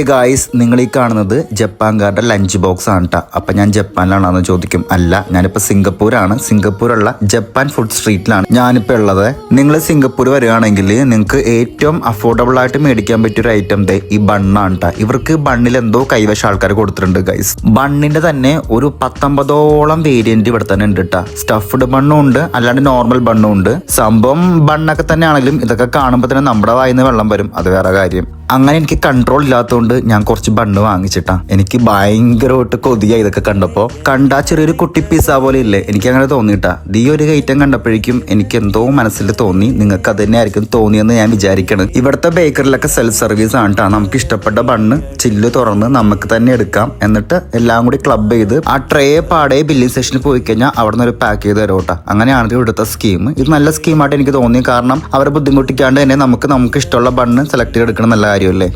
Guys, നിങ്ങൾ ഈ കാണുന്നത് ജപ്പാൻകാരുടെ ലഞ്ച് ബോക്സ് ആണ് കേട്ടോ. അപ്പം ഞാൻ ജപ്പാനിലാണെന്ന് ചോദിക്കും. അല്ല, ഞാനിപ്പോൾ സിംഗപ്പൂരാണ്. സിംഗപ്പൂരുള്ള ജപ്പാൻ ഫുഡ് സ്ട്രീറ്റിലാണ് ഞാനിപ്പോൾ ഉള്ളത്. നിങ്ങൾ സിംഗപ്പൂർ വരികയാണെങ്കിൽ നിങ്ങൾക്ക് ഏറ്റവും അഫോർഡബിൾ ആയിട്ട് മേടിക്കാൻ പറ്റിയ ഒരു ഐറ്റം ഈ ബണ്ണാണ് കേട്ടോ. ഇവർക്ക് ബണ്ണിൽ എന്തോ കൈവശ ആൾക്കാർ കൊടുത്തിട്ടുണ്ട് ഗൈസ്. ബണ്ണിന്റെ തന്നെ ഒരു 19ഓളം വേരിയന്റ് ഇവിടെ തന്നെ ഉണ്ട് കേട്ടോ. സ്റ്റഫ്ഡ് ബണ്ണും ഉണ്ട്, അല്ലാണ്ട് നോർമൽ ബണ്ണും ഉണ്ട്. സംഭവം ബണ്ണൊക്കെ തന്നെ ആണെങ്കിലും ഇതൊക്കെ കാണുമ്പോൾ തന്നെ നമ്മുടെ വായിന്ന് വെള്ളം വരും. അത് വേറെ കാര്യം. അങ്ങനെ എനിക്ക് കൺട്രോൾ ഇല്ലാത്തതുകൊണ്ട് ഞാൻ കുറച്ച് ബണ്ണ് വാങ്ങിച്ചിട്ടാ. എനിക്ക് ഭയങ്കരമായിട്ട് കൊതിയായി ഇതൊക്കെ കണ്ടപ്പോൾ. കണ്ടാ ചെറിയൊരു കുട്ടി പിസ്സ പോലെ ഇല്ലേ, എനിക്ക് അങ്ങനെ തോന്നിയിട്ടാ. ഈ ഒരു ഐറ്റം കണ്ടപ്പോഴേക്കും എനിക്ക് എന്തോ മനസ്സിൽ തോന്നി. നിങ്ങൾക്ക് അത് തന്നെ ആയിരിക്കും തോന്നിയെന്ന് ഞാൻ വിചാരിക്കണം. ഇവിടുത്തെ ബേക്കറിലൊക്കെ സെൽഫ് സർവീസ് ആണ് കേട്ടോ. നമുക്ക് ഇഷ്ടപ്പെട്ട ബണ്ണ് ചില്ല് തുറന്ന് നമുക്ക് തന്നെ എടുക്കാം. എന്നിട്ട് എല്ലാം കൂടി ക്ലബ് ചെയ്ത് ആ ട്രേ പാടെ ബില്ലിംഗ് സെക്ഷനിൽ പോയി കഴിഞ്ഞാൽ അവിടെ നിന്ന് ഒരു പാക്ക് ചെയ്ത് തരും കേട്ടോ. അങ്ങനെയാണ് ഇവിടുത്തെ സ്കീം. ഇത് നല്ല സ്കീമായിട്ട് എനിക്ക് തോന്നി. കാരണം അവരെ ബുദ്ധിമുട്ടിക്കാണ്ട് തന്നെ നമുക്ക് ഇഷ്ടമുള്ള ബണ്ണ് സെലക്ട് ചെയ്തെടുക്കണം. നല്ല കാര്യമല്ലേ.